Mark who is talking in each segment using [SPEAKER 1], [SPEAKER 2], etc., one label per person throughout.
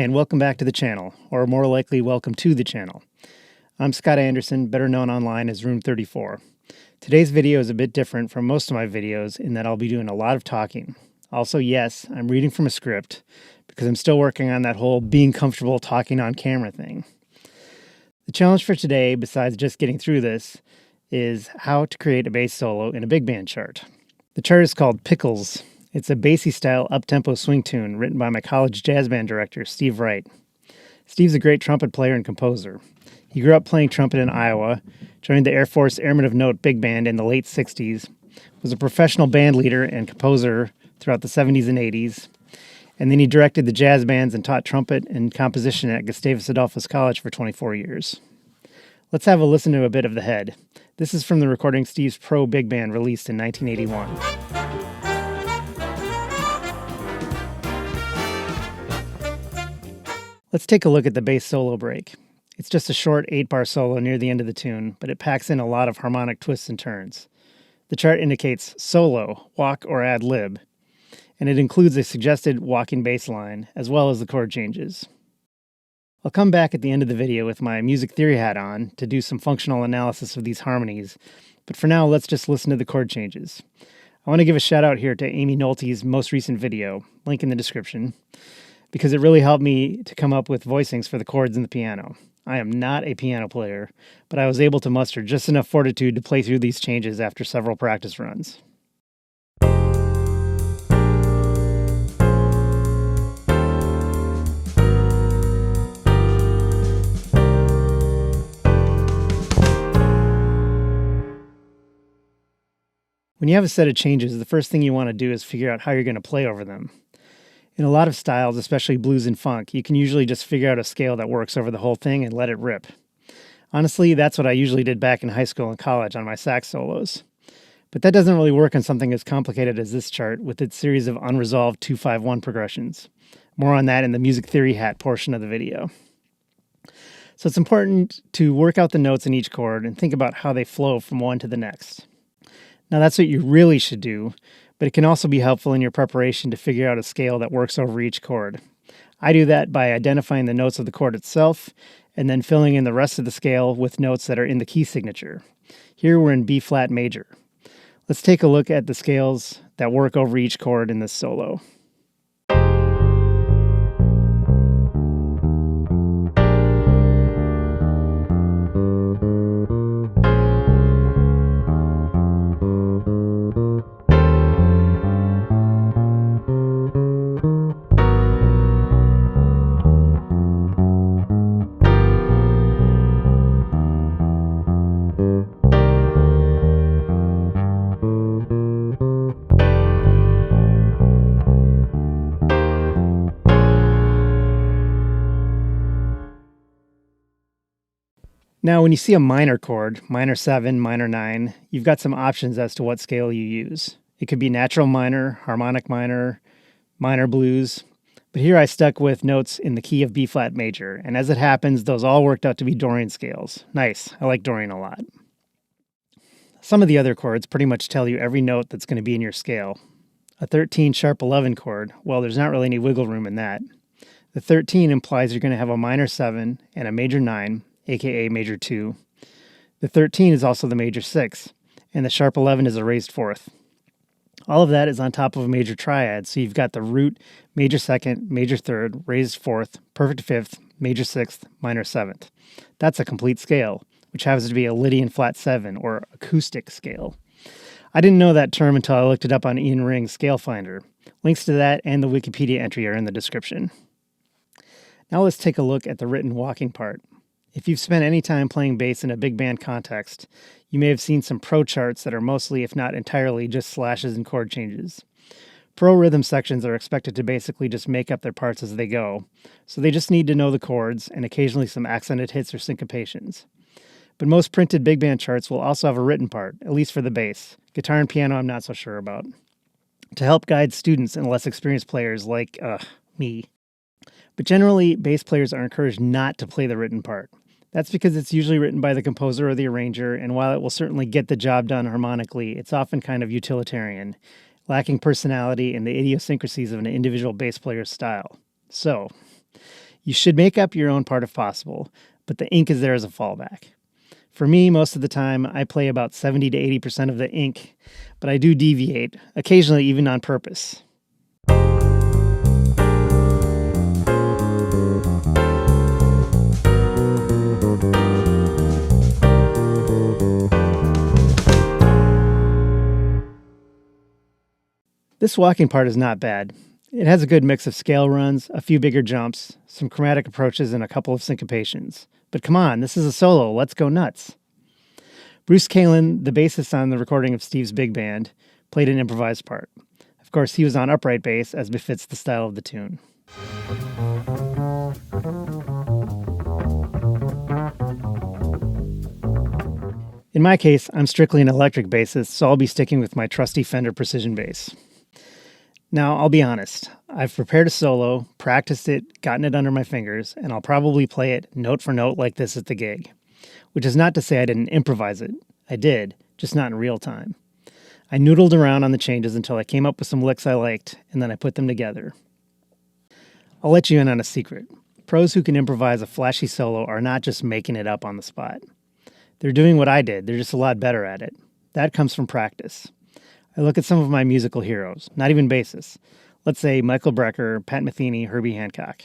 [SPEAKER 1] and welcome back to the channel, or more likely, welcome to the channel. I'm Scott Anderson, better known online as Room 34. Today's video is a bit different from most of my videos in that I'll be doing a lot of talking. Also, yes, I'm reading from a script because I'm still working on that whole being comfortable talking on camera thing. The challenge for today, besides just getting through this, is how to create a bass solo in a big band chart. The chart is called Pickles. It's a bassy-style up-tempo swing tune written by my college jazz band director, Steve Wright. Steve's a great trumpet player and composer. He grew up playing trumpet in Iowa, joined the Air Force Airmen of Note Big Band in the late 60s, was a professional band leader and composer throughout the 70s and 80s, and then he directed the jazz bands and taught trumpet and composition at Gustavus Adolphus College for 24 years. Let's have a listen to a bit of the head. This is from the recording Steve's Pro Big Band released in 1981. Let's take a look at the bass solo break. It's just a short 8-bar solo near the end of the tune, but it packs in a lot of harmonic twists and turns. The chart indicates solo, walk, or ad lib, and it includes a suggested walking bass line, as well as the chord changes. I'll come back at the end of the video with my music theory hat on to do some functional analysis of these harmonies, but for now, let's just listen to the chord changes. I want to give a shout out here to Aimee Nolte's most recent video, link in the description, because it really helped me to come up with voicings for the chords and the piano. I am not a piano player, but I was able to muster just enough fortitude to play through these changes after several practice runs. When you have a set of changes, the first thing you want to do is figure out how you're going to play over them. In a lot of styles, especially blues and funk, you can usually just figure out a scale that works over the whole thing and let it rip. Honestly, that's what I usually did back in high school and college on my sax solos. But that doesn't really work on something as complicated as this chart with its series of unresolved 2-5-1 progressions. More on that in the music theory hat portion of the video. So it's important to work out the notes in each chord and think about how they flow from one to the next. Now that's what you really should do, but it can also be helpful in your preparation to figure out a scale that works over each chord. I do that by identifying the notes of the chord itself and then filling in the rest of the scale with notes that are in the key signature. Here we're in B flat major. Let's take a look at the scales that work over each chord in this solo. Now, when you see a minor chord, minor 7, minor 9, you've got some options as to what scale you use. It could be natural minor, harmonic minor, minor blues, but here I stuck with notes in the key of B flat major, and as it happens, those all worked out to be Dorian scales. Nice, I like Dorian a lot. Some of the other chords pretty much tell you every note that's going to be in your scale. A 13 sharp 11 chord, well, there's not really any wiggle room in that. The 13 implies you're going to have a minor 7 and a major 9, aka major 2. The 13 is also the major 6, and the sharp 11 is a raised 4th. All of that is on top of a major triad, so you've got the root, major 2nd, major 3rd, raised 4th, perfect 5th, major 6th, minor 7th. That's a complete scale, which happens to be a Lydian flat 7, or acoustic scale. I didn't know that term until I looked it up on Ian Ring's Scale Finder. Links to that and the Wikipedia entry are in the description. Now let's take a look at the written walking part. If you've spent any time playing bass in a big band context, you may have seen some pro charts that are mostly, if not entirely, just slashes and chord changes. Pro rhythm sections are expected to basically just make up their parts as they go, so they just need to know the chords and occasionally some accented hits or syncopations. But most printed big band charts will also have a written part, at least for the bass. Guitar and piano I'm not so sure about. To help guide students and less experienced players like, me. But generally, bass players are encouraged not to play the written part. That's because it's usually written by the composer or the arranger, and while it will certainly get the job done harmonically, it's often kind of utilitarian, lacking personality and the idiosyncrasies of an individual bass player's style. So, You should make up your own part if possible, but the ink is there as a fallback. For me, most of the time, I play about 70 to 80% of the ink, but I do deviate, occasionally even on purpose. This walking part is not bad. It has a good mix of scale runs, a few bigger jumps, some chromatic approaches, and a couple of syncopations. But come on, this is a solo, let's go nuts. Bruce Kalin, the bassist on the recording of Steve's big band, played an improvised part. Of course, he was on upright bass, as befits the style of the tune. In my case, I'm strictly an electric bassist, so I'll be sticking with my trusty Fender Precision bass. Now, I'll be honest, I've prepared a solo, practiced it, gotten it under my fingers, and I'll probably play it note for note like this at the gig. Which is not to say I didn't improvise it. I did, just not in real time. I noodled around on the changes until I came up with some licks I liked, and then I put them together. I'll let you in on a secret. Pros who can improvise a flashy solo are not just making it up on the spot. They're doing what I did, they're just a lot better at it. That comes from practice. I look at some of my musical heroes, not even bassists. Let's say Michael Brecker, Pat Metheny, Herbie Hancock.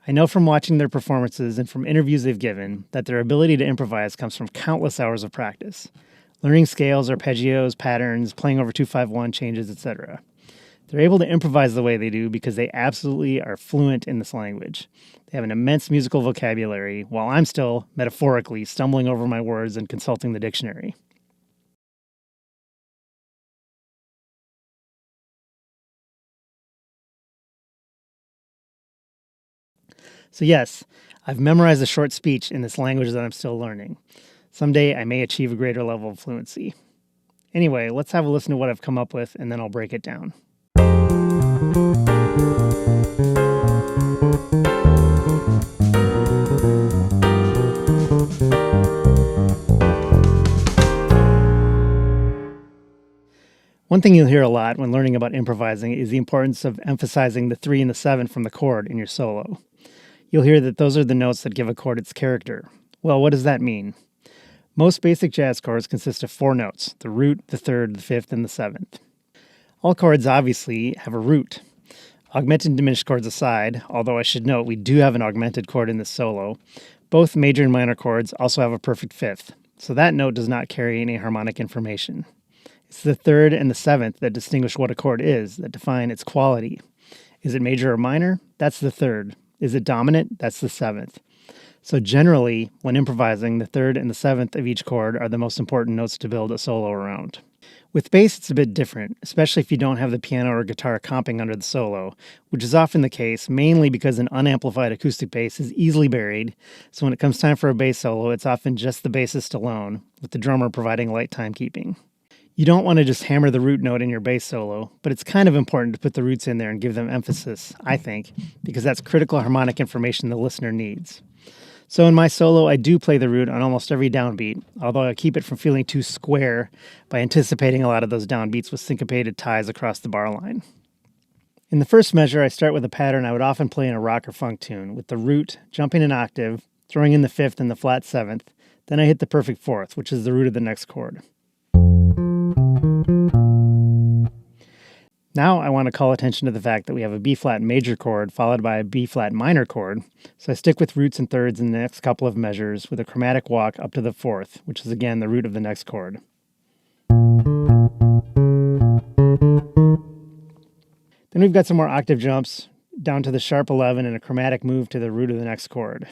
[SPEAKER 1] I know from watching their performances and from interviews they've given that their ability to improvise comes from countless hours of practice. Learning scales, arpeggios, patterns, playing over 2-5-1 changes, etc. They're able to improvise the way they do because they absolutely are fluent in this language. They have an immense musical vocabulary, while I'm still, metaphorically, stumbling over my words and consulting the dictionary. So yes, I've memorized a short speech in this language that I'm still learning. Someday I may achieve a greater level of fluency. Anyway, let's have a listen to what I've come up with, and then I'll break it down. One thing you'll hear a lot when learning about improvising is the importance of emphasizing the 3 and the 7 from the chord in your solo. You'll hear that those are the notes that give a chord its character. Well, what does that mean? Most basic jazz chords consist of 4 notes, the root, the 3rd, the 5th, and the 7th. All chords obviously have a root. Augmented and diminished chords aside, although I should note we do have an augmented chord in this solo, both major and minor chords also have a perfect 5th, so that note does not carry any harmonic information. It's the 3rd and the 7th that distinguish what a chord is, that define its quality. Is it major or minor? That's the 3rd. Is it dominant? That's the 7th. So generally, when improvising, the 3rd and the 7th of each chord are the most important notes to build a solo around. With bass, it's a bit different, especially if you don't have the piano or guitar comping under the solo, which is often the case, mainly because an unamplified acoustic bass is easily buried, so when it comes time for a bass solo, it's often just the bassist alone, with the drummer providing light timekeeping. You don't want to just hammer the root note in your bass solo, but it's kind of important to put the roots in there and give them emphasis, I think, because that's critical harmonic information the listener needs. So in my solo, I do play the root on almost every downbeat, although I keep it from feeling too square by anticipating a lot of those downbeats with syncopated ties across the bar line. In the first measure, I start with a pattern I would often play in a rock or funk tune, with the root jumping an octave, throwing in the 5th and the flat 7th, then I hit the perfect 4th, which is the root of the next chord. Now I want to call attention to the fact that we have a B-flat major chord followed by a B-flat minor chord, so I stick with roots and thirds in the next couple of measures with a chromatic walk up to the 4th, which is again the root of the next chord. Then we've got some more octave jumps down to the sharp 11 and a chromatic move to the root of the next chord.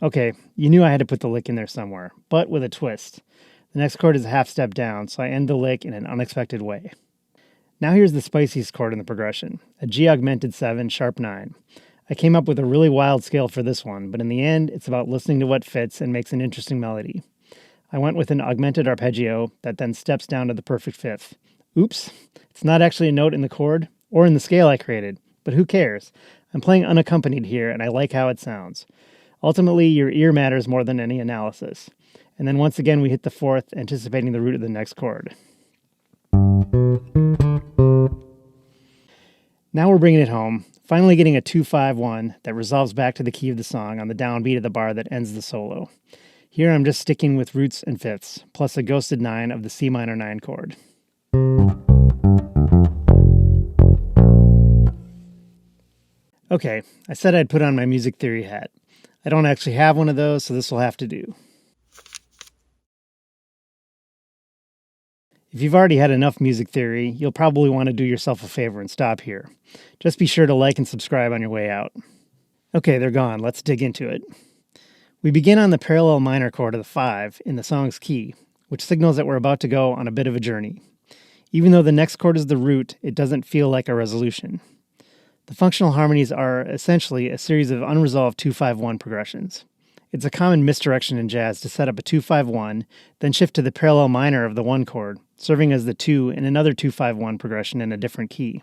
[SPEAKER 1] Okay, you knew I had to put the lick in there somewhere, but with a twist. The next chord is a half step down, so I end the lick in an unexpected way. Now here's the spiciest chord in the progression, a G augmented 7, sharp 9. I came up with a really wild scale for this one, but in the end, it's about listening to what fits and makes an interesting melody. I went with an augmented arpeggio that then steps down to the perfect 5th. Oops, it's not actually a note in the chord or in the scale I created, but who cares? I'm playing unaccompanied here, and I like how it sounds. Ultimately, your ear matters more than any analysis. And then once again, we hit the 4th, anticipating the root of the next chord. Now we're bringing it home, finally getting a 2-5-1 that resolves back to the key of the song on the downbeat of the bar that ends the solo. Here I'm just sticking with roots and fifths, plus a ghosted 9 of the C minor 9 chord. Okay, I said I'd put on my music theory hat. I don't actually have one of those, so this will have to do. If you've already had enough music theory, you'll probably want to do yourself a favor and stop here. Just be sure to like and subscribe on your way out. Okay, they're gone. Let's dig into it. We begin on the parallel minor chord of the 5 in the song's key, which signals that we're about to go on a bit of a journey. Even though the next chord is the root, it doesn't feel like a resolution. The functional harmonies are essentially a series of unresolved 2-5-1 progressions. It's a common misdirection in jazz to set up a 2-5-1, then shift to the parallel minor of the 1 chord, serving as the 2 in another 2-5-1 progression in a different key.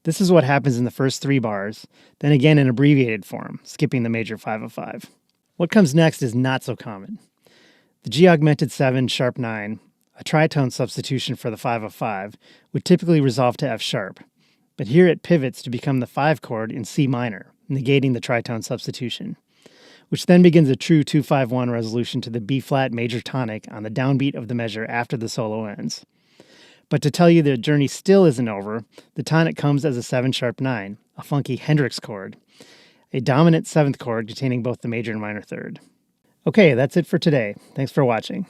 [SPEAKER 1] This is what happens in the first 3 bars, then again in abbreviated form, skipping the major 5-5. What comes next is not so common. The G augmented 7 sharp 9, a tritone substitution for the 5-5, would typically resolve to F sharp, but here it pivots to become the 5 chord in C minor, negating the tritone substitution, which then begins a true 2-5-1 resolution to the B-flat major tonic on the downbeat of the measure after the solo ends. But to tell you the journey still isn't over, the tonic comes as a 7 sharp 9, a funky Hendrix chord, a dominant 7th chord containing both the major and minor third. Okay, that's it for today. Thanks for watching.